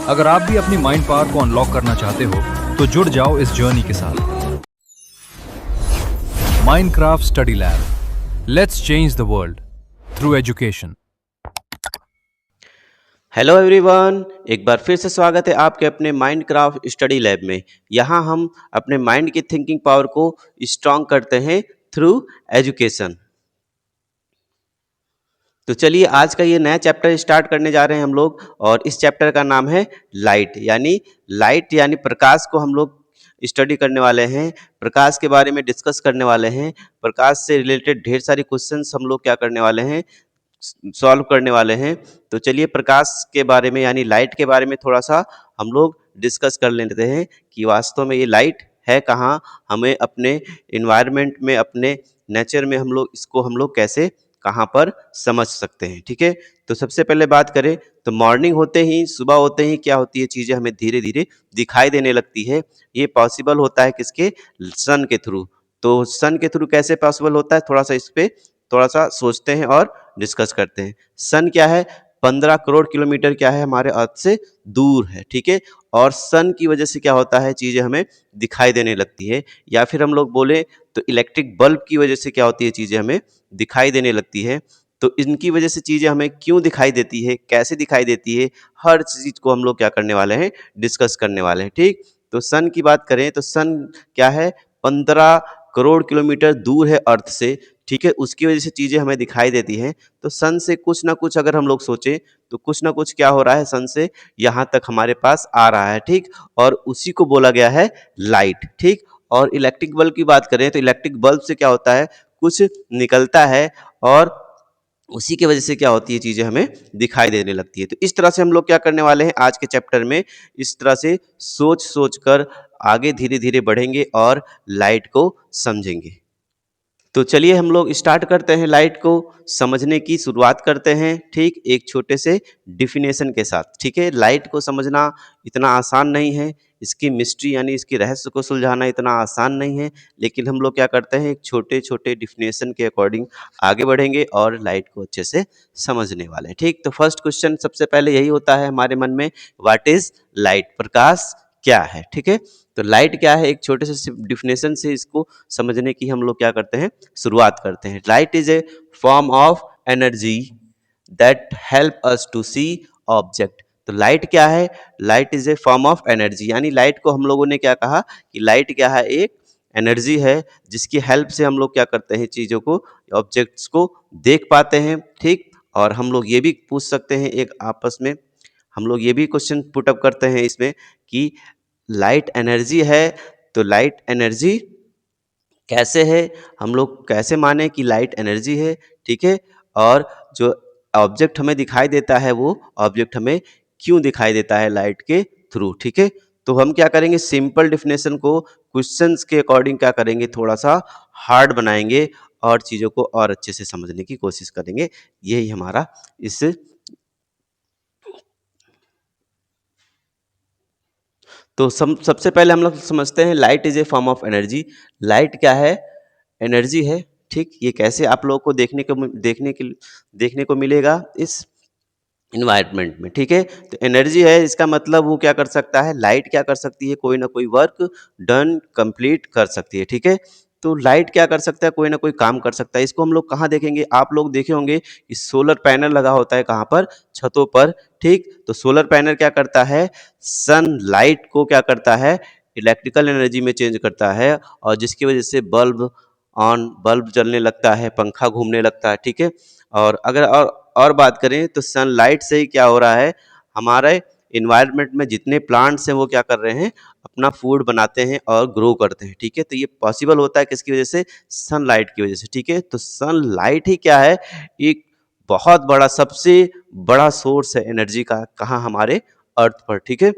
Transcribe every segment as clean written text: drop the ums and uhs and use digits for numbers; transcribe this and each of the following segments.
अगर आप भी अपनी माइंड पावर को अनलॉक करना चाहते हो तो जुड़ जाओ इस जर्नी के साथ। Minecraft study lab, let's change the world through education. Hello everyone, एक बार फिर से स्वागत है आपके अपने माइनक्राफ्ट स्टडी लैब में। यहाँ हम अपने माइंड की थिंकिंग पावर को स्ट्रॉन्ग करते हैं थ्रू एजुकेशन। तो चलिए आज का ये नया चैप्टर स्टार्ट करने जा रहे हैं हम लोग, और इस चैप्टर का नाम है लाइट यानी प्रकाश को हम लोग स्टडी करने वाले हैं। प्रकाश के बारे में डिस्कस करने वाले हैं। प्रकाश से रिलेटेड ढेर सारे क्वेश्चंस हम लोग क्या करने वाले हैं, सॉल्व करने वाले हैं। तो चलिए प्रकाश के बारे में यानी लाइट के बारे में थोड़ा सा हम लोग डिस्कस कर लेते हैं कि वास्तव में ये लाइट है कहाँ, हमें अपने इन्वायरमेंट में, अपने नेचर में हम लोग कैसे कहाँ पर समझ सकते हैं। ठीक है, तो सबसे पहले बात करें तो मॉर्निंग होते ही, सुबह होते ही क्या होती है, चीज़ें हमें धीरे धीरे दिखाई देने लगती है। ये पॉसिबल होता है किसके, सन के थ्रू। तो सन के थ्रू कैसे पॉसिबल होता है, थोड़ा सा इस पे थोड़ा सा सोचते हैं और डिस्कस करते हैं। सन क्या है, 15 करोड़ किलोमीटर क्या है, हमारे अर्थ से दूर है। ठीक है, और सन की वजह से क्या होता है, चीज़ें हमें दिखाई देने लगती है। या फिर हम लोग बोले तो इलेक्ट्रिक बल्ब की वजह से क्या होती है, चीज़ें हमें दिखाई देने लगती है। तो इनकी वजह से चीज़ें हमें क्यों दिखाई देती है, कैसे दिखाई देती है, हर चीज़ को हम लोग क्या करने वाले हैं, डिस्कस करने वाले हैं। ठीक, तो सन की बात करें तो सन क्या है, 15 करोड़ किलोमीटर दूर है अर्थ से। ठीक है, उसकी वजह से चीज़ें हमें दिखाई देती हैं। तो सन से कुछ ना कुछ अगर हम लोग सोचें तो कुछ ना कुछ क्या हो रहा है, सन से यहाँ तक हमारे पास आ रहा है। ठीक, और उसी को बोला गया है लाइट। ठीक, और इलेक्ट्रिक बल्ब की बात करें तो इलेक्ट्रिक बल्ब से क्या होता है, कुछ निकलता है और उसी की वजह से क्या होती है, चीज़ें हमें दिखाई देने लगती है। तो इस तरह से हम लोग क्या करने वाले हैं आज के चैप्टर में, इस तरह से सोच सोच कर आगे धीरे धीरे बढ़ेंगे और लाइट को समझेंगे। तो चलिए हम लोग स्टार्ट करते हैं, लाइट को समझने की शुरुआत करते हैं। ठीक, एक छोटे से डिफिनेशन के साथ। ठीक है, लाइट को समझना इतना आसान नहीं है, इसकी मिस्ट्री यानी इसकी रहस्य को सुलझाना इतना आसान नहीं है। लेकिन हम लोग क्या करते हैं, एक छोटे छोटे डिफिनेशन के अकॉर्डिंग आगे बढ़ेंगे और लाइट को अच्छे से समझने वाले हैं। ठीक, तो फर्स्ट क्वेश्चन सबसे पहले यही होता है हमारे मन में, व्हाट इज लाइट, प्रकाश क्या है। ठीक है, तो लाइट क्या है, एक छोटे से डिफिनेशन से इसको समझने की हम लोग क्या करते हैं, शुरुआत करते हैं। Light is a form of energy that help us to see object. तो लाइट क्या है, light is a form of energy, यानी लाइट को हम लोगों ने क्या कहा कि लाइट क्या है, एक एनर्जी है जिसकी हेल्प से हम लोग क्या करते हैं, चीज़ों को, ऑब्जेक्ट्स को देख पाते हैं। ठीक, और हम लोग ये भी पूछ सकते हैं, एक आपस में हम लोग ये भी क्वेश्चन पुटअप करते हैं इसमें कि लाइट एनर्जी है, तो लाइट एनर्जी कैसे है, हम लोग कैसे माने कि लाइट एनर्जी है। ठीक है, और जो ऑब्जेक्ट हमें दिखाई देता है वो ऑब्जेक्ट हमें क्यों दिखाई देता है, लाइट के थ्रू। ठीक है, तो हम क्या करेंगे, सिंपल डिफिनेशन को क्वेश्चंस के अकॉर्डिंग क्या करेंगे, थोड़ा सा हार्ड बनाएंगे और चीज़ों को और अच्छे से समझने की कोशिश करेंगे। यही हमारा इस तो सबसे पहले हम लोग समझते हैं light is a form of energy. Light क्या है, एनर्जी है। ठीक, ये कैसे आप लोगों को देखने को मिलेगा इस इन्वायरमेंट में। ठीक है, तो एनर्जी है, इसका मतलब वो क्या कर सकता है, लाइट क्या कर सकती है, कोई ना कोई वर्क डन कंप्लीट कर सकती है। ठीक है, तो लाइट क्या कर सकता है, कोई ना कोई काम कर सकता है। इसको हम लोग कहाँ देखेंगे, आप लोग देखे होंगे कि सोलर पैनल लगा होता है कहाँ पर, छतों पर। ठीक, तो सोलर पैनल क्या करता है, सन लाइट को क्या करता है, इलेक्ट्रिकल एनर्जी में चेंज करता है, और जिसकी वजह से बल्ब जलने लगता है, पंखा घूमने लगता है। ठीक है, और अगर और बात करें तो सनलाइट से ही क्या हो रहा है, हमारे इन्वायरमेंट में जितने प्लांट्स हैं वो क्या कर रहे हैं, अपना फूड बनाते हैं और ग्रो करते हैं। ठीक है, तो ये पॉसिबल होता है किसकी वजह से, सनलाइट की वजह से। ठीक है, तो सनलाइट ही क्या है, एक बहुत बड़ा, सबसे बड़ा सोर्स है एनर्जी का, कहाँ, हमारे अर्थ पर। ठीक है,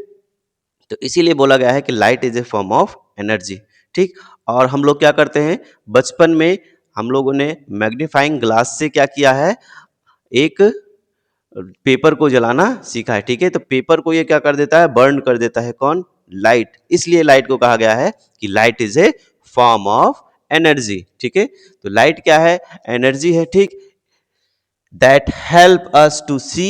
तो इसीलिए बोला गया है कि light is a form of energy. ठीक, और हम लोग क्या करते हैं, बचपन में हम लोगों ने मैग्नीफाइंग ग्लास से क्या किया है, एक पेपर को जलाना सीखा है। ठीक है, तो पेपर को ये क्या कर देता है, बर्न कर देता है, कौन, लाइट। इसलिए लाइट को कहा गया है कि light is a form of energy. ठीक है, तो लाइट क्या है, एनर्जी है। ठीक, that help us to see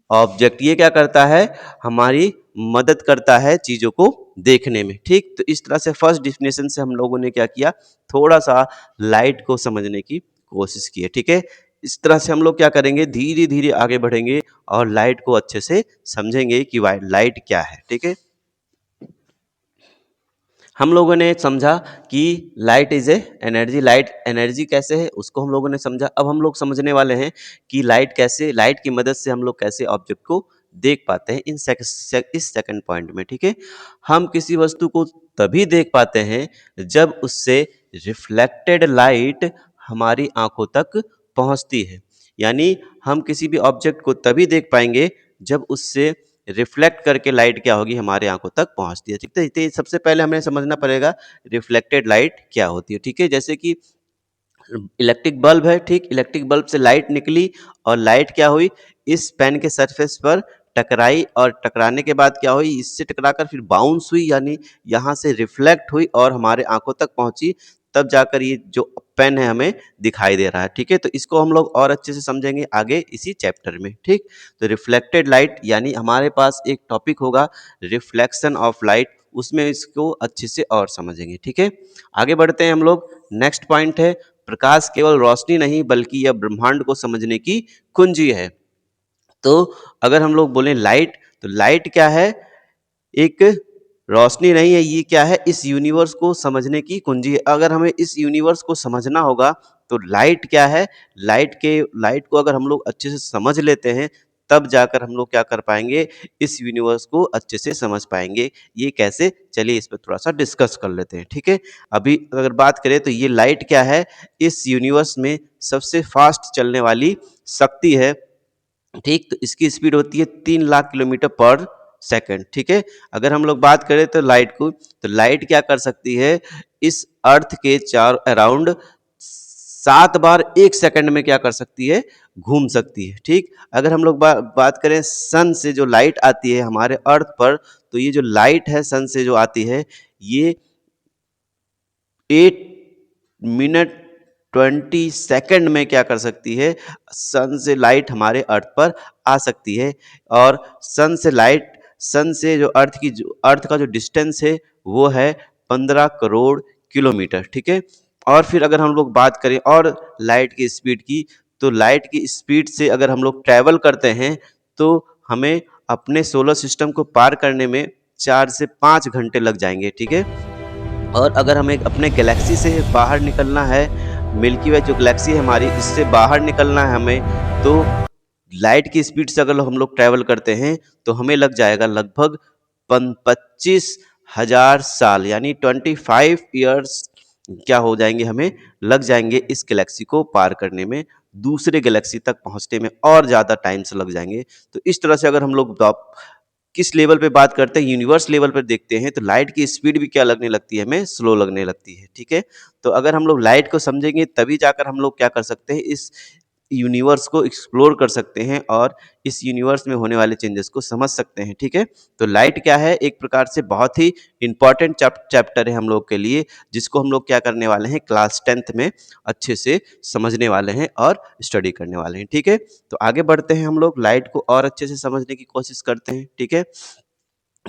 object. ये क्या करता है, हमारी मदद करता है चीज़ों को देखने में, ठीक। तो इस तरह से फर्स्ट डेफिनेशन से हम लोगों ने क्या किया, थोड़ा सा लाइट को समझने की कोशिश की है, ठीक है। इस तरह से हम लोग क्या करेंगे, धीरे धीरे आगे बढ़ेंगे और लाइट को अच्छे से समझेंगे कि लाइट क्या है, ठीक है। हम लोगों ने समझा कि light is A energy, light energy कैसे है उसको हम लोगों ने समझा। अब हम लोग समझने वाले हैं कि लाइट की मदद से हम लोग कैसे ऑब्जेक्ट को देख पाते हैं इस सेकंड पॉइंट में, ठीक है। हम किसी वस्तु को तभी देख पाते हैं जब उससे रिफ्लेक्टेड लाइट हमारी आंखों तक पहुंचती है। यानी हम किसी भी ऑब्जेक्ट को तभी देख पाएंगे जब उससे रिफ्लेक्ट करके लाइट क्या होगी, हमारे आंखों तक पहुंचती है, ठीक है। तो सबसे पहले हमें समझना पड़ेगा रिफ्लेक्टेड लाइट क्या होती है, ठीक है। जैसे कि इलेक्ट्रिक बल्ब है, ठीक। इलेक्ट्रिक बल्ब से लाइट निकली और लाइट क्या हुई, इस पेन के सरफेस पर टकराई और टकराने के बाद क्या हुई, इससे टकराकर फिर बाउंस हुई, यानी यहाँ से रिफ्लेक्ट हुई और हमारे आंखों तक पहुंची। तब जाकर ये जो पेन है हमें दिखाई दे रहा है, ठीक है। तो इसको हम लोग और अच्छे से समझेंगे आगे इसी चैप्टर में, ठीक। तो रिफ्लेक्टेड लाइट यानी हमारे पास एक टॉपिक होगा रिफ्लेक्शन ऑफ लाइट, उसमें इसको अच्छे से और समझेंगे, ठीक है। आगे बढ़ते हैं हम लोग। नेक्स्ट पॉइंट है प्रकाश केवल रोशनी नहीं बल्कि यह ब्रह्मांड को समझने की कुंजी है। तो अगर हम लोग बोलें लाइट, तो लाइट क्या है, एक रोशनी नहीं है, ये क्या है, इस यूनिवर्स को समझने की कुंजी है। अगर हमें इस यूनिवर्स को समझना होगा तो लाइट क्या है, लाइट को अगर हम लोग अच्छे से समझ लेते हैं तब जाकर हम लोग क्या कर पाएंगे, इस यूनिवर्स को अच्छे से समझ पाएंगे। ये कैसे, चलिए इस पर थोड़ा सा डिस्कस कर लेते हैं, ठीक है। अभी अगर बात करें तो ये लाइट क्या है, इस यूनिवर्स में सबसे फास्ट चलने वाली शक्ति है, ठीक। तो इसकी स्पीड होती है 3 लाख किलोमीटर पर सेकंड, ठीक है। अगर हम लोग बात करें तो लाइट को, तो लाइट क्या कर सकती है, इस अर्थ के चार अराउंड 7 बार 1 सेकंड में क्या कर सकती है, घूम सकती है, ठीक। अगर हम लोग बात करें सन से जो लाइट आती है हमारे अर्थ पर, तो ये जो लाइट है सन से जो आती है, ये 8 मिनट 20 सेकंड में क्या कर सकती है, सन से लाइट हमारे अर्थ पर आ सकती है। और सन से जो अर्थ का जो डिस्टेंस है वो है 15 करोड़ किलोमीटर, ठीक है। और फिर अगर हम लोग बात करें और लाइट की स्पीड की, तो लाइट की स्पीड से अगर हम लोग ट्रैवल करते हैं तो हमें अपने सोलर सिस्टम को पार करने में 4 से 5 घंटे लग जाएंगे, ठीक है। और अगर हमें अपने गैलेक्सी से बाहर निकलना है, मिल्की वे जो गैलेक्सी है हमारी, इससे बाहर निकलना है हमें, तो लाइट की स्पीड से अगर हम लोग ट्रैवल करते हैं तो हमें लग जाएगा लगभग 25,000 साल, यानी 25 ईयर्स क्या हो जाएंगे, हमें लग जाएंगे इस गैलेक्सी को पार करने में, दूसरे गैलेक्सी तक पहुंचने में और ज़्यादा टाइम से लग जाएंगे। तो इस तरह से अगर हम लोग किस लेवल पे बात करते हैं, यूनिवर्स लेवल पर देखते हैं, तो लाइट की स्पीड भी क्या लगने लगती है, हमें स्लो लगने लगती है, ठीक है। तो अगर हम लोग लाइट को समझेंगे तभी जाकर हम लोग क्या कर सकते हैं, इस यूनिवर्स को एक्सप्लोर कर सकते हैं और इस यूनिवर्स में होने वाले चेंजेस को समझ सकते हैं, ठीक है। तो लाइट क्या है, एक प्रकार से बहुत ही इंपॉर्टेंट चैप्टर है हम लोग के लिए, जिसको हम लोग क्या करने वाले हैं, क्लास 10th में अच्छे से समझने वाले हैं और स्टडी करने वाले हैं, ठीक है। तो आगे बढ़ते हैं, हम लोग लाइट को और अच्छे से समझने की कोशिश करते हैं, ठीक है।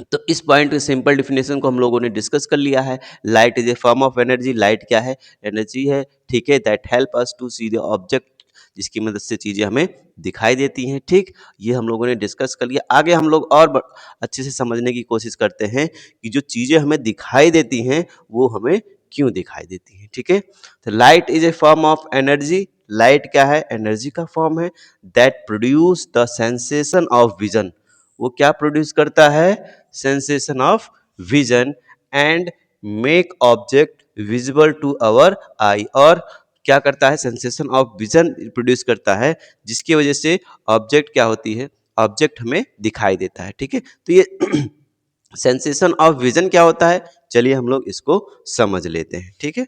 तो इस पॉइंट के सिंपल डिफिनेशन को हम लोगों ने डिस्कस कर लिया है। Light is a form of energy, light क्या है, एनर्जी है, ठीक है, that help us to see the object, जिसकी मदद से चीज़ें हमें दिखाई देती हैं, ठीक। ये हम लोगों ने डिस्कस कर लिया। आगे हम लोग और अच्छे से समझने की कोशिश करते हैं कि जो चीज़ें हमें दिखाई देती हैं वो हमें क्यों दिखाई देती हैं, ठीक है। तो light is a form of energy, light क्या है, एनर्जी का फॉर्म है, that produce the sensation of vision, वो क्या प्रोड्यूस करता है, sensation of vision, and make object visible to our eye, और क्या करता है, सेंसेशन ऑफ विजन प्रोड्यूस करता है, जिसकी वजह से ऑब्जेक्ट क्या होती है, ऑब्जेक्ट हमें दिखाई देता है, ठीक है। तो ये सेंसेशन ऑफ विजन क्या होता है, चलिए हम लोग इसको समझ लेते हैं, ठीक है।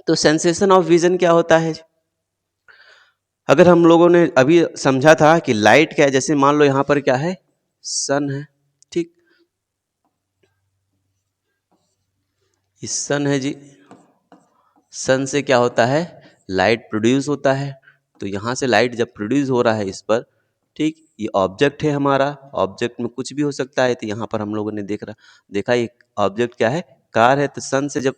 तो सेंसेशन ऑफ विजन क्या होता है, अगर हम लोगों ने अभी समझा था कि लाइट क्या है, जैसे मान लो यहां पर क्या है, सन है, ठीक, इस सन है जी, सन से क्या होता है, लाइट प्रोड्यूस होता है। तो यहाँ से लाइट जब प्रोड्यूस हो रहा है इस पर, ठीक, ये ऑब्जेक्ट है हमारा, ऑब्जेक्ट में कुछ भी हो सकता है। तो यहाँ पर हम लोगों ने देखा ये ऑब्जेक्ट क्या है, कार है। तो सन से जब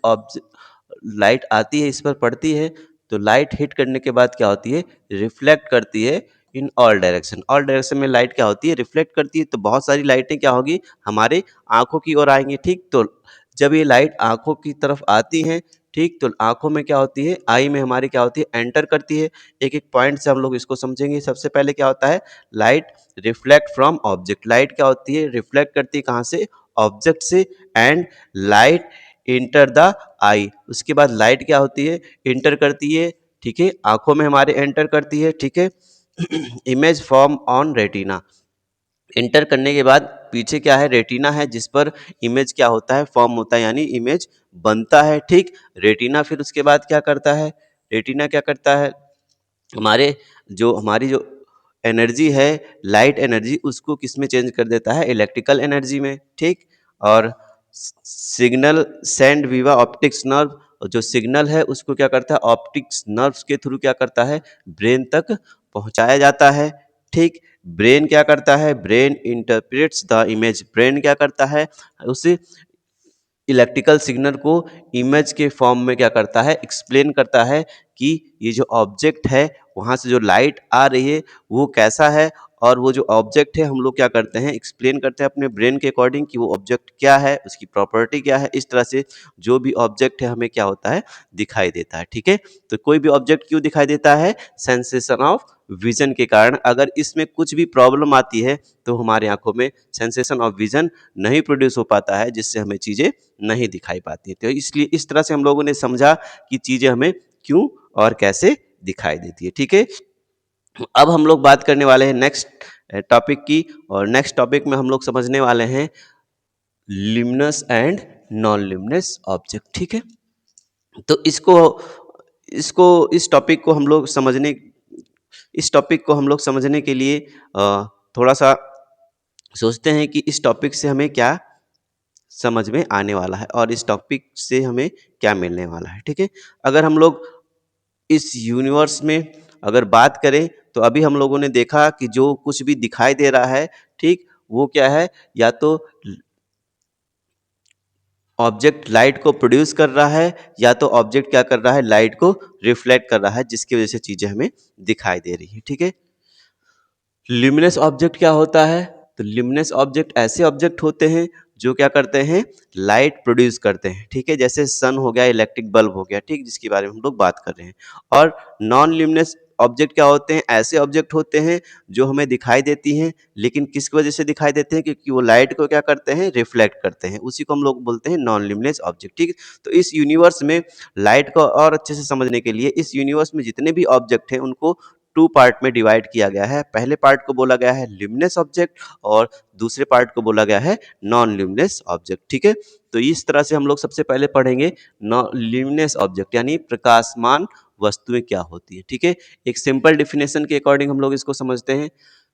लाइट आती है, इस पर पड़ती है, तो लाइट हिट करने के बाद क्या होती है, रिफ्लेक्ट करती है in all direction. All direction में लाइट क्या होती है, रिफ्लेक्ट करती है। तो बहुत सारी लाइटें क्या होगी, हमारे आंखों की ओर आएंगी। ठीक, तो जब ये लाइट आंखों की तरफ आती हैं, ठीक, तो आंखों में क्या होती है, आई में हमारी क्या होती है, एंटर करती है। एक एक पॉइंट से हम लोग इसको समझेंगे। सबसे पहले क्या होता है, light reflect from object. Light क्या होती है, रिफ्लेक्ट करती है कहाँ से, ऑब्जेक्ट से। एंड लाइट इंटर द आई, उसके बाद लाइट क्या होती है, इंटर करती है, ठीक है, आंखों में हमारे एंटर करती है, ठीक है। Image form on retina, inter करने के बाद पीछे क्या है, रेटिना है, जिस पर इमेज क्या होता है, फॉर्म होता है, यानी इमेज बनता है। ठीक, रेटिना फिर उसके बाद क्या करता है, रेटिना क्या करता है, हमारी जो एनर्जी है, लाइट एनर्जी, उसको किस में चेंज कर देता है, इलेक्ट्रिकल एनर्जी में। ठीक, और सिग्नल सेंड विवा ऑप्टिक्स नर्व, जो सिग्नल है उसको क्या करता है, ऑप्टिक्स नर्व्स के थ्रू क्या करता है, ब्रेन तक पहुंचाया जाता है। ठीक, ब्रेन क्या करता है, brain interprets the image, brain क्या करता है, उसे इलेक्ट्रिकल सिग्नल को इमेज के फॉर्म में क्या करता है, एक्सप्लेन करता है कि ये जो ऑब्जेक्ट है, वहाँ से जो लाइट आ रही है वो कैसा है, और वो जो ऑब्जेक्ट है हम लोग क्या करते हैं, एक्सप्लेन करते हैं अपने ब्रेन के अकॉर्डिंग कि वो ऑब्जेक्ट क्या है, उसकी प्रॉपर्टी क्या है। इस तरह से जो भी ऑब्जेक्ट है हमें क्या होता है, दिखाई देता है। ठीक है, तो कोई भी ऑब्जेक्ट क्यों दिखाई देता है, सेंसेशन ऑफ विजन के कारण। अगर इसमें कुछ भी प्रॉब्लम आती है तो हमारी आंखों में सेंसेशन ऑफ विजन नहीं प्रोड्यूस हो पाता है, जिससे हमें चीज़ें नहीं दिखाई पाती। तो इसलिए इस तरह से हम लोगों ने समझा कि चीज़ें हमें क्यों और कैसे दिखाई देती है। ठीक है, अब हम लोग बात करने वाले हैं नेक्स्ट टॉपिक की, और नेक्स्ट टॉपिक में हम लोग समझने वाले हैं luminous and non luminous object. ठीक है, तो इसको इसको इस टॉपिक को हम लोग समझने के लिए थोड़ा सा सोचते हैं कि इस टॉपिक से हमें क्या समझ में आने वाला है और इस टॉपिक से हमें क्या मिलने वाला है। ठीक है, अगर हम लोग इस यूनिवर्स में अगर बात करें, तो अभी हम लोगों ने देखा कि जो कुछ भी दिखाई दे रहा है, ठीक, वो क्या है, या तो ऑब्जेक्ट लाइट को प्रोड्यूस कर रहा है, या तो ऑब्जेक्ट क्या कर रहा है, लाइट को रिफ्लेक्ट कर रहा है, जिसकी वजह से चीजें हमें दिखाई दे रही है। ठीक है, ल्यूमिनस ऑब्जेक्ट क्या होता है, तो ल्यूमिनस ऑब्जेक्ट ऐसे ऑब्जेक्ट होते हैं जो क्या करते हैं, लाइट प्रोड्यूस करते हैं। ठीक है, जैसे सन हो गया, इलेक्ट्रिक बल्ब हो गया, ठीक, जिसके बारे में हम लोग बात कर रहे हैं। और नॉन ल्यूमिनस ऑब्जेक्ट क्या होते हैं, ऐसे ऑब्जेक्ट होते हैं जो हमें दिखाई देती हैं, लेकिन किस वजह से दिखाई देते हैं, क्योंकि वो लाइट को क्या करते हैं, रिफ्लेक्ट करते हैं, उसी को हम लोग बोलते हैं नॉन ल्यूमिनस ऑब्जेक्ट। ठीक, तो इस यूनिवर्स में लाइट को और अच्छे से समझने के लिए इस यूनिवर्स में जितने भी ऑब्जेक्ट हैं उनको टू पार्ट में डिवाइड किया गया है। पहले पार्ट को बोला गया है ल्यूमिनस ऑब्जेक्ट, और दूसरे पार्ट को बोला गया है नॉन ल्यूमिनस ऑब्जेक्ट। ठीक है, तो इस तरह से हम लोग सबसे पहले पढ़ेंगे नॉन ल्यूमिनस ऑब्जेक्ट, यानी प्रकाशमान वस्तुएं क्या होती है। ठीक है, एक सिंपल डिफिनेशन के अकॉर्डिंग हम लोग इसको समझते हैं,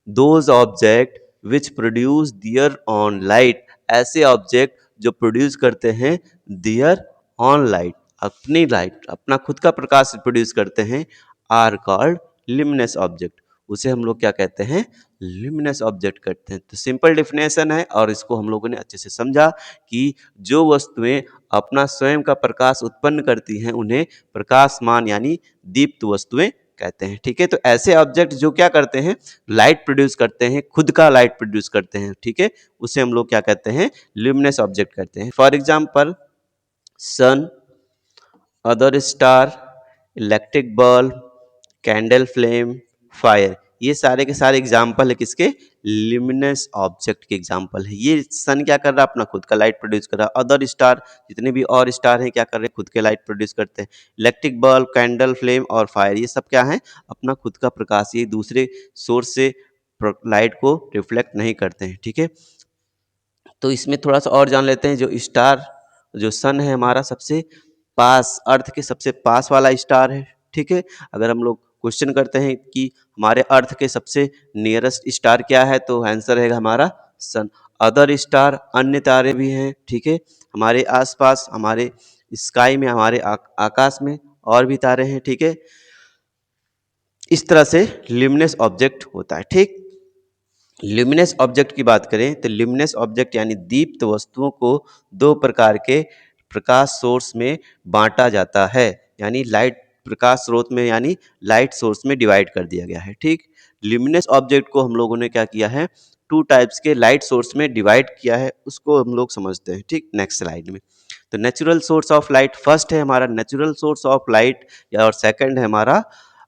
those object which produce their own light, ऐसे ऑब्जेक्ट जो प्रोड्यूस करते हैं दियर ऑन लाइट, अपनी लाइट, अपना खुद का प्रकाश प्रोड्यूस करते हैं, आर कॉल्ड लिमिनस ऑब्जेक्ट, उसे हम लोग क्या कहते हैं, लिमिनस ऑब्जेक्ट कहते हैं। तो सिंपल डिफिनेशन है, और इसको हम लोगों ने अच्छे से समझा कि जो वस्तुएं अपना स्वयं का प्रकाश उत्पन्न करती हैं उन्हें प्रकाशमान यानी दीप्त वस्तुएं कहते हैं। ठीक है, तो ऐसे ऑब्जेक्ट जो क्या करते हैं, लाइट प्रोड्यूस करते हैं, खुद का लाइट प्रोड्यूस करते हैं, ठीक है, उसे हम लोग क्या कहते हैं, ल्यूमिनस ऑब्जेक्ट कहते हैं। For example sun, other star, electric bulb, candle flame, fire, ये सारे के सारे एग्जाम्पल है किसके, लिमिनस ऑब्जेक्ट के एग्जाम्पल है। ये सन क्या कर रहा है, अपना खुद का लाइट प्रोड्यूस कर रहा है। अदर स्टार, जितने भी और स्टार हैं क्या कर रहे हैं, खुद के लाइट प्रोड्यूस करते हैं। इलेक्ट्रिक बल्ब, कैंडल फ्लेम और फायर, ये सब क्या है, अपना खुद का प्रकाश, ये दूसरे सोर्स से लाइट को रिफ्लेक्ट नहीं करते हैं। ठीक है, तो इसमें थोड़ा सा और जान लेते हैं, जो स्टार, जो सन है हमारा सबसे पास, अर्थ के सबसे पास वाला स्टार है। ठीक है, अगर हम लोग क्वेश्चन करते हैं कि हमारे अर्थ के सबसे नियरेस्ट स्टार क्या है, तो आंसर रहेगा हमारा सन। अदर स्टार, अन्य तारे भी हैं, ठीक है, हमारे आसपास, हमारे स्काई में, हमारे आकाश में और भी तारे हैं। ठीक है, इस तरह से ल्यूमिनस ऑब्जेक्ट होता है। ठीक, ल्यूमिनस ऑब्जेक्ट की बात करें तो ल्यूमिनस ऑब्जेक्ट यानी दीप्त वस्तुओं को दो प्रकार के प्रकाश सोर्स में बांटा जाता है, यानी लाइट प्रकाश स्रोत में यानी लाइट सोर्स में डिवाइड कर दिया गया है। ठीक, ल्यूमिनस ऑब्जेक्ट को हम लोगों ने क्या किया है, टू टाइप्स के लाइट सोर्स में डिवाइड किया है, उसको हम लोग समझते हैं। ठीक, नेक्स्ट स्लाइड में तो natural source of light, first है हमारा नेचुरल सोर्स ऑफ लाइट और सेकंड है हमारा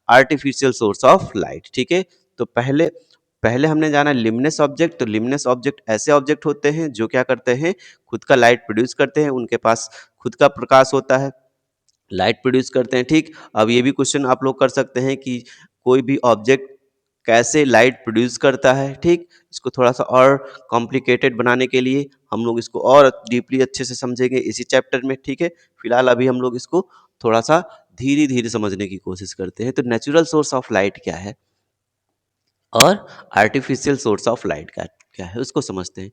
आर्टिफिशियल सोर्स ऑफ लाइट। ठीक है, तो पहले पहले हमने जाना लिमिनस ऑब्जेक्ट। तो लिमिनस ऑब्जेक्ट ऐसे ऑब्जेक्ट होते हैं जो क्या करते हैं, खुद का लाइट प्रोड्यूस करते हैं, उनके पास खुद का प्रकाश होता है, लाइट प्रोड्यूस करते हैं। ठीक, अब ये भी क्वेश्चन आप लोग कर सकते हैं कि कोई भी ऑब्जेक्ट कैसे लाइट प्रोड्यूस करता है। ठीक, इसको थोड़ा सा और कॉम्प्लिकेटेड बनाने के लिए हम लोग इसको और डीपली अच्छे से समझेंगे इसी चैप्टर में। ठीक है, फिलहाल अभी हम लोग इसको थोड़ा सा धीरे धीरे समझने की कोशिश करते हैं। तो नेचुरल सोर्स ऑफ लाइट क्या है और आर्टिफिशियल सोर्स ऑफ लाइट का क्या है उसको समझते हैं।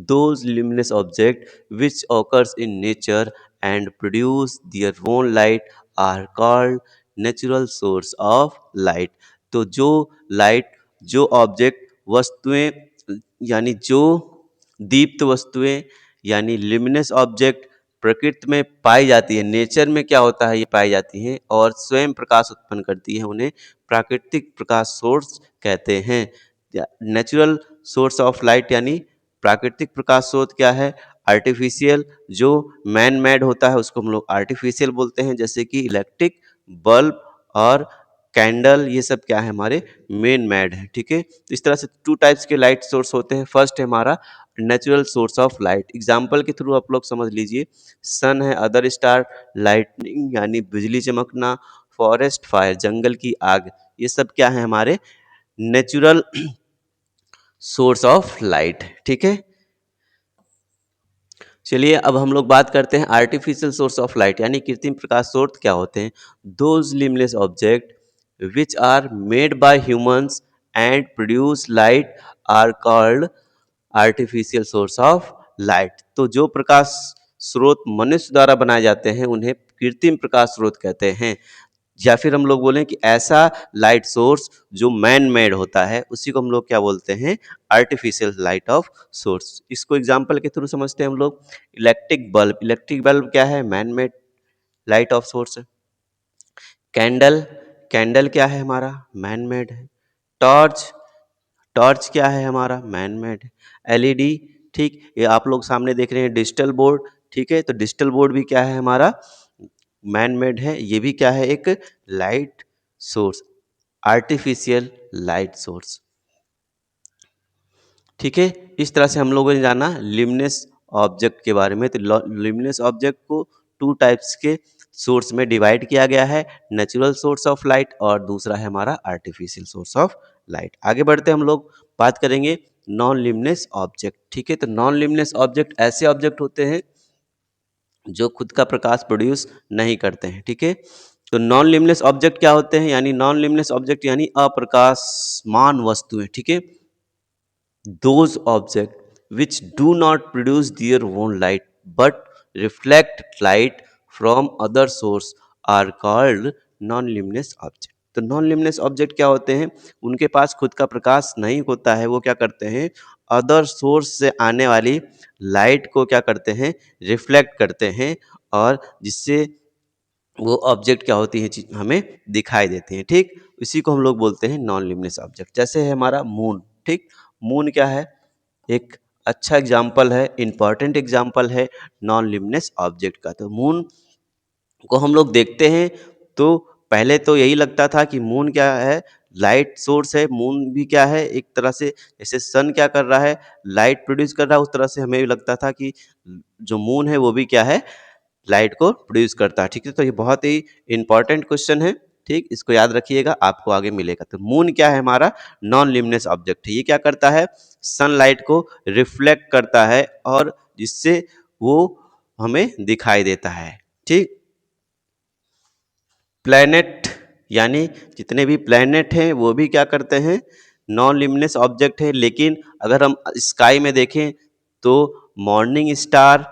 Those luminous object which occurs in nature and produce their own light are called natural source of light. तो जो लाइट, जो ऑब्जेक्ट, वस्तुएं यानी जो दीप्त वस्तुएं यानी ल्यूमिनस ऑब्जेक्ट प्रकृति में पाई जाती है, नेचर में क्या होता है ये पाई जाती है और स्वयं प्रकाश उत्पन्न करती है, उन्हें प्राकृतिक प्रकाश सोर्स कहते हैं। नेचुरल सोर्स ऑफ लाइट यानी प्राकृतिक प्रकाश स्रोत क्या है, आर्टिफिशियल जो मैन मेड होता है उसको हम लोग आर्टिफिशियल बोलते हैं, जैसे कि इलेक्ट्रिक बल्ब और कैंडल, ये सब क्या है हमारे मेन मेड है। ठीक है, तो इस तरह से टू टाइप्स के लाइट सोर्स होते हैं। फर्स्ट है हमारा natural source of light, example के थ्रू आप लोग समझ लीजिए, सन है, अदर स्टार, लाइटनिंग यानी बिजली चमकना, फॉरेस्ट फायर जंगल की आग, ये सब क्या है हमारे नेचुरल सोर्स ऑफ लाइट। ठीक है, चलिए अब हम लोग बात करते हैं आर्टिफिशियल सोर्स ऑफ लाइट यानी कृत्रिम प्रकाश स्रोत क्या होते हैं। Those limitless object which are made by humans and produce light are called artificial source of light. तो जो प्रकाश स्रोत मनुष्य द्वारा बनाए जाते हैं उन्हें कृत्रिम प्रकाश स्रोत कहते हैं, या फिर हम लोग बोलें कि ऐसा लाइट सोर्स जो मैन मेड होता है उसी को हम लोग क्या बोलते हैं, आर्टिफिशियल लाइट ऑफ सोर्स। इसको एग्जांपल के थ्रू समझते हैं हम लोग। इलेक्ट्रिक बल्ब, इलेक्ट्रिक बल्ब क्या है, man made light of source है। कैंडल, कैंडल क्या है हमारा, मैन मेड है। टॉर्च, टॉर्च क्या है हमारा, मैन मेड है। एलईडी, ठीक, ये आप लोग सामने देख रहे हैं डिजिटल बोर्ड, ठीक है, तो डिजिटल बोर्ड भी क्या है हमारा मैन मेड है, ये भी क्या है एक light source, artificial light source. ठीक है, इस तरह से हम लोगों ने जाना लिमिनस ऑब्जेक्ट के बारे में। तो लिमिनस ऑब्जेक्ट को टू टाइप्स के सोर्स में डिवाइड किया गया है, नेचुरल सोर्स ऑफ लाइट और दूसरा है हमारा आर्टिफिशियल सोर्स ऑफ लाइट। आगे बढ़ते हम लोग बात करेंगे नॉन लिमिनस ऑब्जेक्ट। ठीक है, तो नॉन लिमिनस ऑब्जेक्ट ऐसे ऑब्जेक्ट होते हैं जो खुद का प्रकाश प्रोड्यूस नहीं करते हैं। ठीक है, तो नॉन लिमिनस ऑब्जेक्ट क्या होते हैं, यानी नॉन लिमिनस ऑब्जेक्ट यानी अप्रकाशमान वस्तुएं। ठीक है, those objects which do not produce their own light but reflect light from other source are called non-luminous object। तो नॉन लिमिनस ऑब्जेक्ट क्या होते हैं, उनके पास खुद का प्रकाश नहीं होता है, वो क्या करते हैं अदर सोर्स से आने वाली लाइट को क्या करते हैं, रिफ्लेक्ट करते हैं, और जिससे वो ऑब्जेक्ट क्या होती है हमें दिखाई देती हैं। ठीक, इसी को हम लोग बोलते हैं नॉन लिमिनस ऑब्जेक्ट। जैसे है हमारा मून। ठीक, मून क्या है, एक अच्छा एग्जाम्पल है, इंपॉर्टेंट एग्जाम्पल है नॉन लिमिनस ऑब्जेक्ट का। तो मून को हम लोग देखते हैं तो पहले तो यही लगता था कि मून क्या है, लाइट सोर्स है। मून भी क्या है, एक तरह से जैसे सन क्या कर रहा है, लाइट प्रोड्यूस कर रहा है, उस तरह से हमें भी लगता था कि जो मून है वो भी क्या है, लाइट को प्रोड्यूस करता है। ठीक है, तो ये बहुत ही इंपॉर्टेंट क्वेश्चन है। ठीक, इसको याद रखिएगा, आपको आगे मिलेगा। तो मून क्या है हमारा नॉन लिमिनस ऑब्जेक्ट है, ये क्या करता है, सनलाइट को रिफ्लेक्ट करता है और जिससे वो हमें दिखाई देता है। ठीक, प्लैनेट यानी जितने भी प्लैनेट हैं वो भी क्या करते हैं, नॉन लिमिनस ऑब्जेक्ट है। लेकिन अगर हम स्काई में देखें तो मॉर्निंग स्टार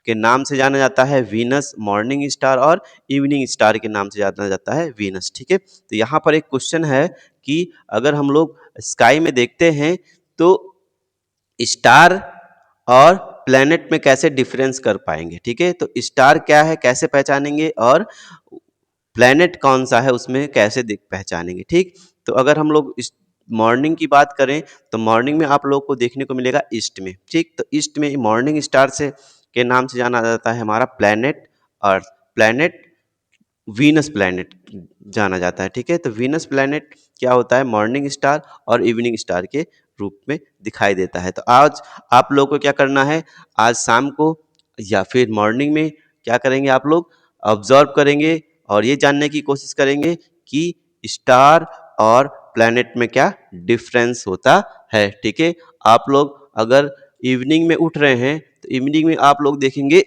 के नाम से जाना जाता है वीनस, मॉर्निंग स्टार, और इवनिंग स्टार के नाम से जाना जाता है वीनस। ठीक है, तो यहाँ पर एक क्वेश्चन है कि अगर हम लोग स्काई में देखते हैं तो स्टार और प्लैनेट में कैसे डिफरेंस कर पाएंगे, ठीक है। तो स्टार क्या है कैसे पहचानेंगे और प्लैनेट कौन सा है उसमें कैसे पहचानेंगे, ठीक। तो अगर हम लोग इस मॉर्निंग की बात करें तो मॉर्निंग में आप लोग को देखने को मिलेगा ईस्ट में, ठीक। तो ईस्ट में मॉर्निंग स्टार से के नाम से जाना जाता है हमारा planet earth, planet Venus planet जाना जाता है, ठीक है। तो वीनस प्लैनेट क्या होता है, मॉर्निंग स्टार और इवनिंग स्टार के रूप में दिखाई देता है। तो आज आप लोग को क्या करना है, आज शाम को या फिर मॉर्निंग में क्या करेंगे, आप लोग ऑब्जर्व करेंगे और ये जानने की कोशिश करेंगे कि स्टार और प्लैनेट में क्या डिफरेंस होता है, ठीक है। आप लोग अगर इवनिंग में उठ रहे हैं तो इवनिंग में आप लोग देखेंगे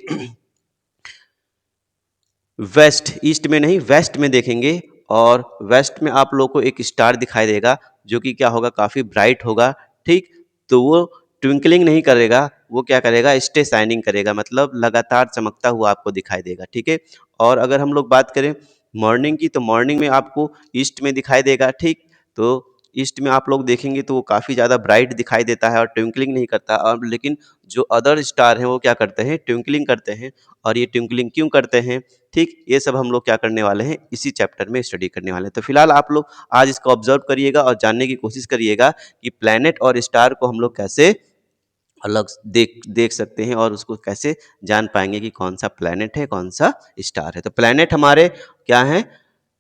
वेस्ट, ईस्ट में नहीं वेस्ट में देखेंगे और वेस्ट में आप लोग को एक स्टार दिखाई देगा जो कि क्या होगा, काफी ब्राइट होगा, ठीक। तो वो ट्विंकलिंग नहीं करेगा, वो क्या करेगा, स्टे शाइनिंग करेगा, मतलब लगातार चमकता हुआ आपको दिखाई देगा, ठीक है। और अगर हम लोग बात करें मॉर्निंग की तो मॉर्निंग में आपको ईस्ट में दिखाई देगा, ठीक। तो ईस्ट में आप लोग देखेंगे तो वो काफ़ी ज़्यादा ब्राइट दिखाई देता है और ट्विंकलिंग नहीं करता, और लेकिन जो अदर स्टार हैं वो क्या करते हैं, ट्विंकलिंग करते हैं। और ये ट्विंकलिंग क्यों करते हैं, ठीक, ये सब हम लोग क्या करने वाले हैं, इसी चैप्टर में स्टडी करने वाले हैं। तो फिलहाल आप लोग आज इसको ऑब्जर्व करिएगा और जानने की कोशिश करिएगा कि प्लैनेट और स्टार को हम लोग कैसे अलग देख देख सकते हैं और उसको कैसे जान पाएंगे कि कौन सा प्लैनेट है कौन सा स्टार है। तो प्लैनेट हमारे क्या है,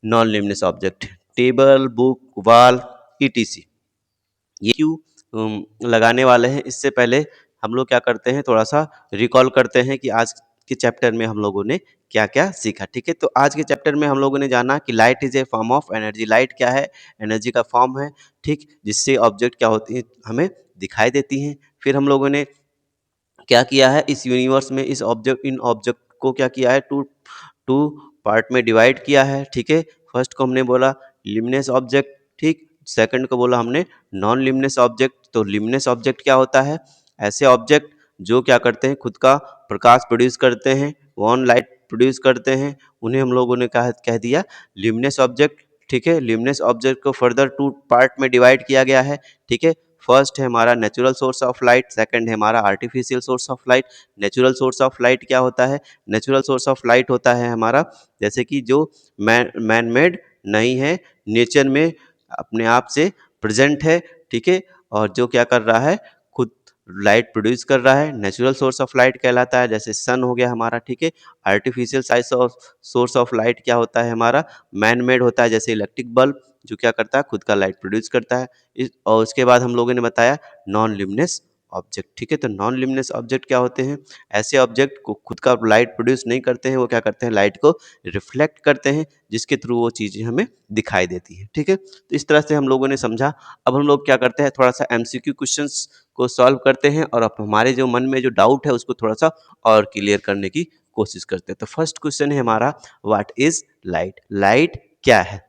non luminous object, table, book, wall, ETC. ये क्यों लगाने वाले हैं, इससे पहले हम लोग क्या करते हैं, थोड़ा सा रिकॉल करते हैं कि आज के चैप्टर में हम लोगों ने क्या क्या सीखा, ठीक है। तो आज के चैप्टर में हम लोगों ने जाना कि light is a form of energy, light क्या है, एनर्जी का फॉर्म है, ठीक, जिससे ऑब्जेक्ट क्या होती है हमें दिखाई देती हैं। फिर हम लोगों ने क्या किया है, इस यूनिवर्स में इस ऑब्जेक्ट इन ऑब्जेक्ट को क्या किया है, टू टू पार्ट में डिवाइड किया है, ठीक है। फर्स्ट को हमने बोला लिमिनेस ऑब्जेक्ट, ठीक। सेकंड को बोला हमने नॉन लिमिनेस ऑब्जेक्ट। तो लिमिनेस ऑब्जेक्ट क्या होता है, ऐसे ऑब्जेक्ट जो क्या करते हैं, खुद का प्रकाश प्रोड्यूस करते हैं, वन लाइट प्रोड्यूस करते हैं, उन्हें हम लोगों ने कह दिया लिमिनेस ऑब्जेक्ट, ठीक है। लिमिनेस ऑब्जेक्ट को फर्दर टू पार्ट में डिवाइड किया गया है, ठीक है। फर्स्ट है हमारा natural source of light, second है हमारा artificial source of light. Natural source of light क्या होता है, नेचुरल सोर्स ऑफ लाइट होता है हमारा जैसे कि जो मैन मेड नहीं है, नेचर में अपने आप से प्रेजेंट है, ठीक है, और जो क्या कर रहा है, खुद लाइट प्रोड्यूस कर रहा है, नेचुरल सोर्स ऑफ लाइट कहलाता है, जैसे सन हो गया हमारा, ठीक है। Artificial size of source of light क्या होता है हमारा, मैन मेड होता है, जैसे इलेक्ट्रिक बल्ब जो क्या करता है, खुद का लाइट प्रोड्यूस करता है। और उसके बाद हम लोगों ने बताया नॉन लिमिनेस ऑब्जेक्ट, ठीक है। तो नॉन लिमिनेस ऑब्जेक्ट क्या होते हैं, ऐसे ऑब्जेक्ट को खुद का लाइट प्रोड्यूस नहीं करते हैं, वो क्या करते हैं, लाइट को रिफ्लेक्ट करते हैं, जिसके थ्रू वो चीज़ें हमें दिखाई देती है, ठीक है। तो इस तरह से हम लोगों ने समझा। अब हम लोग क्या करते हैं, थोड़ा सा एमसीक्यू क्वेश्चंस को सॉल्व करते हैं और अब हमारे जो मन में जो डाउट है उसको थोड़ा सा और क्लियर करने की कोशिश करते हैं। तो फर्स्ट क्वेश्चन है हमारा, व्हाट इज लाइट, लाइट क्या है,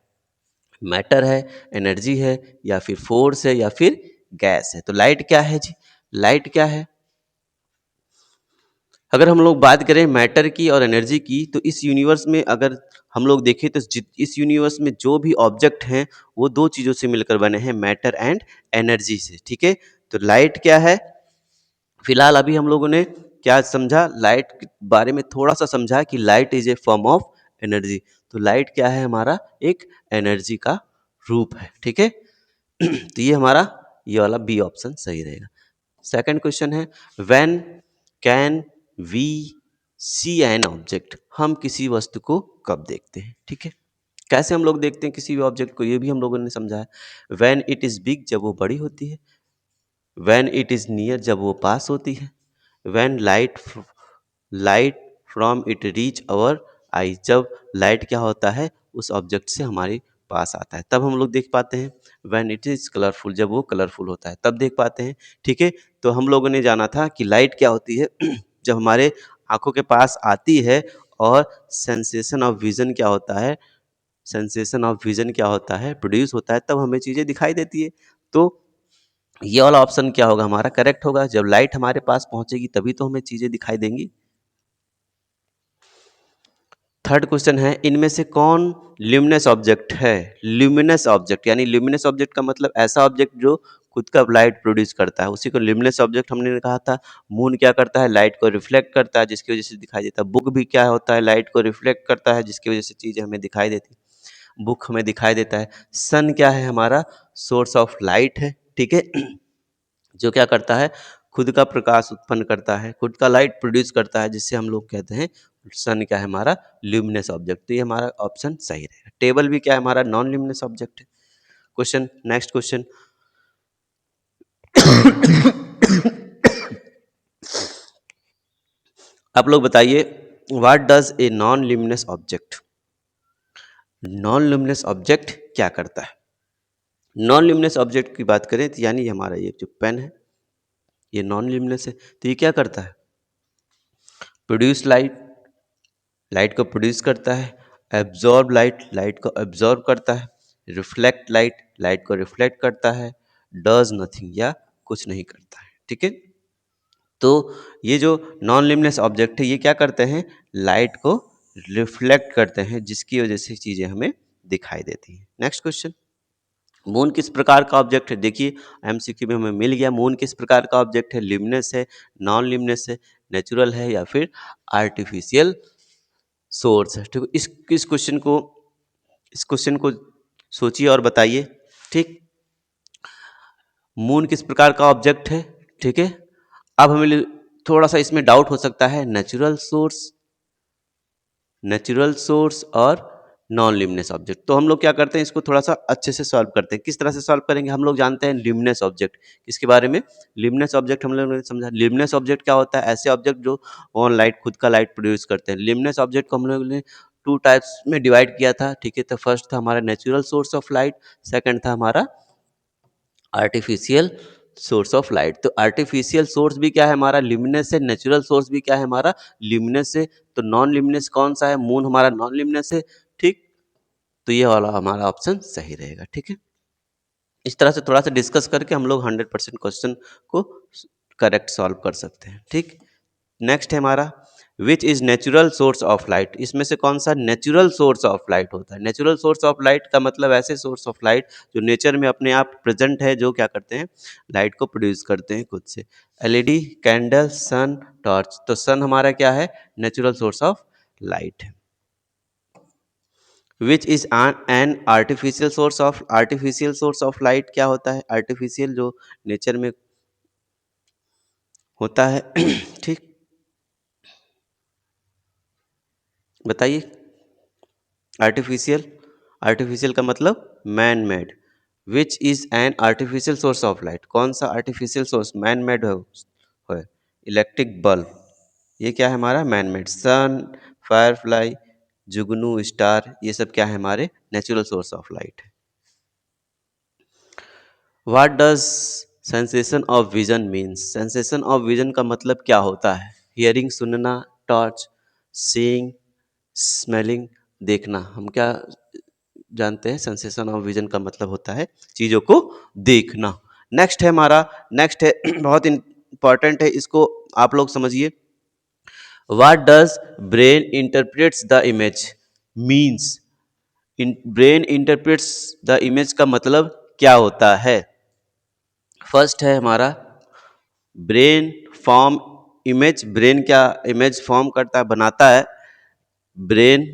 मैटर है, एनर्जी है, या फिर फोर्स है, या फिर गैस है। तो लाइट क्या है जी, लाइट क्या है, अगर हम लोग बात करें मैटर की और एनर्जी की तो इस यूनिवर्स में अगर हम लोग देखें तो इस यूनिवर्स में जो भी ऑब्जेक्ट हैं वो दो चीज़ों से मिलकर बने हैं, मैटर एंड एनर्जी से, ठीक है। तो लाइट क्या है, फिलहाल अभी हम लोगों ने क्या समझा, लाइट के बारे में थोड़ा सा समझा कि light is a form of energy. तो लाइट क्या है, हमारा एक एनर्जी का रूप है, ठीक है। तो ये हमारा ये वाला बी ऑप्शन सही रहेगा। सेकंड क्वेश्चन है, when can we see an object, हम किसी वस्तु को कब देखते हैं, ठीक है। कैसे हम लोग देखते हैं किसी भी ऑब्जेक्ट को, ये भी हम लोगों ने समझा है। व्हेन इट इज बिग, जब वो बड़ी होती है। व्हेन इट इज नियर, जब वो पास होती है। When light from it reach our eye, जब लाइट क्या होता है उस ऑब्जेक्ट से हमारे पास आता है तब हम लोग देख पाते हैं। व्हेन इट इज कलरफुल, जब वो कलरफुल होता है तब देख पाते हैं, ठीक है। तो हम लोगों ने जाना था कि लाइट क्या होती है जब हमारे आंखों के पास आती है, और सेंसेशन ऑफ विजन क्या होता है, सेंसेशन ऑफ विजन क्या होता है, प्रोड्यूस होता है, तब हमें चीज़ें दिखाई देती है। तो ये वाला ऑप्शन क्या होगा, हमारा करेक्ट होगा, जब लाइट हमारे पास पहुंचेगी तभी तो हमें चीज़ें दिखाई देंगी। थर्ड क्वेश्चन है, इनमें से कौन ल्यूमिनस ऑब्जेक्ट है, ल्यूमिनस ऑब्जेक्ट यानी ल्यूमिनस ऑब्जेक्ट का मतलब ऐसा ऑब्जेक्ट जो खुद का लाइट प्रोड्यूस करता है, उसी को ल्यूमिनस ऑब्जेक्ट हमने कहा था। मून क्या करता है, लाइट को रिफ्लेक्ट करता है जिसकी वजह से दिखाई देता है। बुक भी क्या होता है, लाइट को रिफ्लेक्ट करता है जिसकी वजह से चीज़ें हमें दिखाई देती है, बुक हमें दिखाई देता है। सन क्या है, हमारा सोर्स ऑफ लाइट है, ठीक है, जो क्या करता है, खुद का प्रकाश उत्पन्न करता है, खुद का लाइट प्रोड्यूस करता है, जिससे हम लोग कहते हैं सन क्या है, हमारा ल्यूमिनस ऑब्जेक्ट। तो ये हमारा ऑप्शन सही रहेगा। टेबल भी क्या है, हमारा नॉन ल्यूमिनस ऑब्जेक्ट है। Question, next question. आप लोग बताइए, what does a non luminous object, non luminous object क्या करता है। नॉन ल्यूमिनस ऑब्जेक्ट की बात करें तो यानी हमारा ये जो पेन है ये नॉन ल्यूमिनस है, तो ये क्या करता है, प्रोड्यूस लाइट, लाइट को प्रोड्यूस करता है, एब्जॉर्ब लाइट, लाइट को एब्जॉर्ब करता है, रिफ्लेक्ट लाइट, लाइट को रिफ्लेक्ट करता है, डज नथिंग या कुछ नहीं करता है, ठीक है। तो ये जो नॉन ल्यूमिनस ऑब्जेक्ट है ये क्या करते हैं, लाइट को रिफ्लेक्ट करते हैं जिसकी वजह से चीज़ें हमें दिखाई देती हैं। नेक्स्ट क्वेश्चन, मून किस प्रकार का ऑब्जेक्ट है। देखिए एमसीक्यू में हमें मिल गया, मून किस प्रकार का ऑब्जेक्ट है, ल्यूमिनस है, नॉन ल्यूमिनस है, नेचुरल है या फिर आर्टिफिशियल सोर्स है। ठीक, इस क्वेश्चन को सोचिए और बताइए। ठीक, मून किस प्रकार का ऑब्जेक्ट है, ठीक है। अब हमें थोड़ा सा इसमें डाउट हो सकता है, नेचुरल सोर्स और नॉन ल्यूमिनस ऑब्जेक्ट। तो हम लोग क्या करते हैं, इसको थोड़ा सा अच्छे से सॉल्व करते हैं। किस तरह से सॉल्व करेंगे, हम लोग जानते हैं ल्यूमिनस ऑब्जेक्ट, इसके बारे में ल्यूमिनस ऑब्जेक्ट हम लोगों ने समझा। ल्यूमिनस ऑब्जेक्ट क्या होता है, ऐसे ऑब्जेक्ट जो ऑन लाइट, खुद का लाइट प्रोड्यूस करते हैं। ल्यूमिनस ऑब्जेक्ट को हम लोगों ने टू टाइप्स में डिवाइड किया था, ठीक है। तो फर्स्ट था हमारा natural source of light, second था हमारा आर्टिफिशियल सोर्स ऑफ लाइट। तो आर्टिफिशियल सोर्स भी क्या है, हमारा ल्यूमिनस है, नेचुरल सोर्स भी क्या है, हमारा ल्यूमिनस है। तो नॉन ल्यूमिनस कौन सा है, मून हमारा नॉन ल्यूमिनस है, ठीक। तो ये वाला हमारा ऑप्शन सही रहेगा, ठीक है। इस तरह से थोड़ा सा डिस्कस करके हम लोग 100% क्वेश्चन को करेक्ट सॉल्व कर सकते हैं, ठीक। नेक्स्ट है हमारा, which is natural source of light. इसमें से कौन सा नेचुरल सोर्स ऑफ लाइट होता है। नेचुरल सोर्स ऑफ लाइट का मतलब ऐसे सोर्स ऑफ लाइट जो नेचर में अपने आप प्रेजेंट है, जो क्या करते हैं, लाइट को प्रोड्यूस करते हैं खुद से। एलईडी, कैंडल, सन, टॉर्च। तो सन हमारा क्या है, नेचुरल सोर्स ऑफ लाइट है। Which is an artificial source of light क्या होता है, आर्टिफिशियल जो नेचर में होता है ठीक, बताइए। आर्टिफिशियल, आर्टिफिशियल का मतलब man made. Which is an artificial source of light, कौन सा आर्टिफिशियल सोर्स मैन मेड है, इलेक्ट्रिक बल्ब, ये क्या है हमारा मैन मेड। सन, फायरफ्लाई, जुगनू, स्टार, ये सब क्या है, हमारे नेचुरल सोर्स ऑफ लाइट है। What does sensation of vision means. Sensation of vision का मतलब क्या होता है, हियरिंग सुनना, टच, सीइंग, स्मेलिंग देखना। हम क्या जानते हैं, सेंसेशन ऑफ विजन का मतलब होता है चीज़ों को देखना। नेक्स्ट है हमारा, नेक्स्ट है बहुत इंपॉर्टेंट है, इसको आप लोग समझिए। What does brain interprets the image means. Brain interprets the image का मतलब क्या होता है। फर्स्ट है हमारा ब्रेन फॉर्म इमेज। ब्रेन क्या इमेज फॉर्म करता है, बनाता है। Brain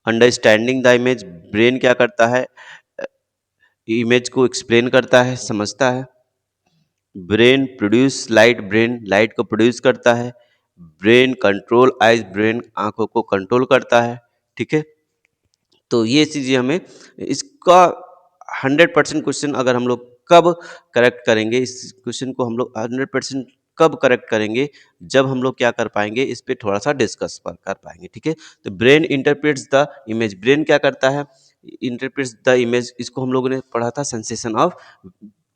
understanding the image, brain क्या करता है, इमेज को एक्सप्लेन करता है, समझता है। Brain produce light, brain light को प्रोड्यूस करता है। ब्रेन कंट्रोल आइज, ब्रेन आंखों को कंट्रोल करता है, ठीक है। तो ये चीज़ें हमें इसका 100% क्वेश्चन अगर हम लोग कब करेक्ट करेंगे, इस क्वेश्चन को हम लोग 100% कब करेक्ट करेंगे, जब हम लोग क्या कर पाएंगे, इस पे थोड़ा सा डिस्कस कर पाएंगे, ठीक है। तो brain interprets the image, brain क्या करता है, इंटरप्रेट्स द इमेज, इसको हम लोगों ने पढ़ा था सेंसेशन ऑफ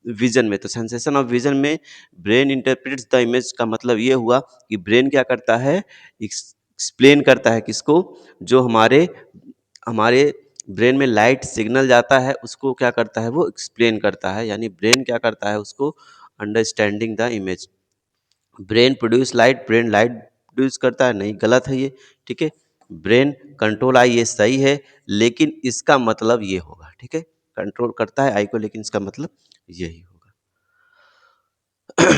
विजन में। तो सेंसेशन ऑफ विजन में ब्रेन इंटरप्रेट्स द इमेज का मतलब ये हुआ कि ब्रेन क्या करता है, एक्सप्लेन करता है किसको, जो हमारे हमारे ब्रेन में लाइट सिग्नल जाता है उसको क्या करता है, वो एक्सप्लेन करता है। यानी ब्रेन क्या करता है, उसको understanding the image. Brain produce light, brain light produce करता है, नहीं गलत है ये, ठीक है। ब्रेन कंट्रोल आई, ये सही है, लेकिन इसका मतलब ये होगा, ठीक है। कंट्रोल करता है आई को, लेकिन इसका मतलब यही होगा।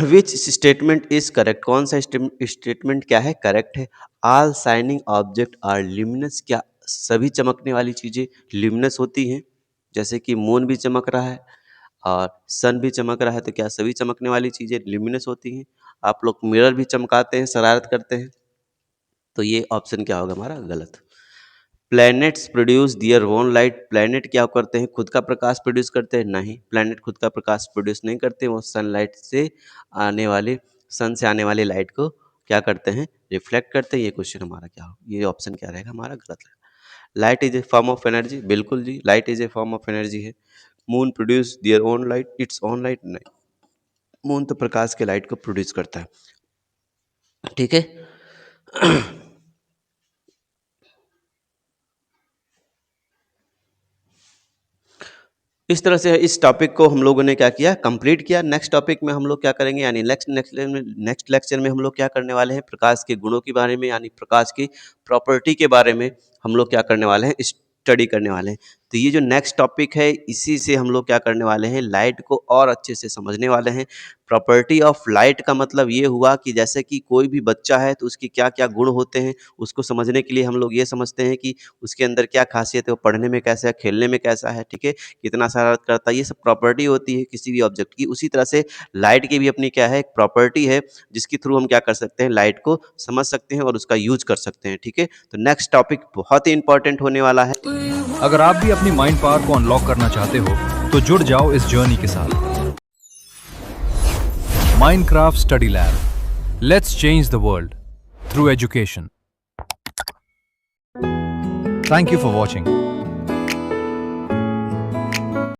विच स्टेटमेंट इज करेक्ट, कौन सा स्टेटमेंट क्या है, करेक्ट है। All shining object are luminous, क्या सभी चमकने वाली चीज़ें ल्यूमिनस होती हैं? जैसे कि मून भी चमक रहा है और सन भी चमक रहा है, तो क्या सभी चमकने वाली चीज़ें ल्यूमिनस होती हैं? आप लोग मिरर भी चमकाते हैं, शरारत करते हैं, तो ये ऑप्शन क्या होगा हमारा, गलत। Planets produce their own light, planet क्या करते हैं, खुद का प्रकाश प्रोड्यूस करते हैं? नहीं, प्लैनेट खुद का प्रकाश प्रोड्यूस नहीं करते, वो सनलाइट से आने वाले सन से आने वाले लाइट को क्या करते हैं, रिफ्लेक्ट करते हैं। ये क्वेश्चन हमारा क्या हो, ये ऑप्शन क्या रहेगा हमारा, गलत है। Light is a form of energy, बिल्कुल जी, light is a form of energy है। Moon produce their own light, its own light, नहीं, मून तो प्रकाश के लाइट को प्रोड्यूस करता है, ठीक है। इस तरह से इस टॉपिक को हम लोगों ने क्या किया, कंप्लीट किया। नेक्स्ट टॉपिक में हम लोग क्या करेंगे, यानी नेक्स्ट लेक्चर में हम लोग क्या करने वाले हैं, प्रकाश के गुणों के बारे में, यानी प्रकाश की प्रॉपर्टी के बारे में हम लोग क्या करने वाले हैं, स्टडी करने वाले हैं। तो ये जो नेक्स्ट टॉपिक है, इसी से हम लोग क्या करने वाले हैं, लाइट को और अच्छे से समझने वाले हैं। प्रॉपर्टी ऑफ लाइट का मतलब ये हुआ कि जैसे कि कोई भी बच्चा है तो उसकी क्या क्या गुण होते हैं, उसको समझने के लिए हम लोग ये समझते हैं कि उसके अंदर क्या खासियत है, वो पढ़ने में कैसा है, खेलने में कैसा है, ठीक है, कितना शरारत करता है, ये सब प्रॉपर्टी होती है किसी भी ऑब्जेक्ट की। उसी तरह से लाइट की भी अपनी क्या है, एक प्रॉपर्टी है, जिसके थ्रू हम क्या कर सकते हैं, लाइट को समझ सकते हैं और उसका यूज कर सकते हैं, ठीक है। तो नेक्स्ट टॉपिक बहुत ही इंपॉर्टेंट होने वाला है। अगर आप भी अपनी माइंड पावर को अनलॉक करना चाहते हो तो जुड़ जाओ इस जर्नी के साथ। Minecraft study lab, let's change the world through education. Thank you for watching.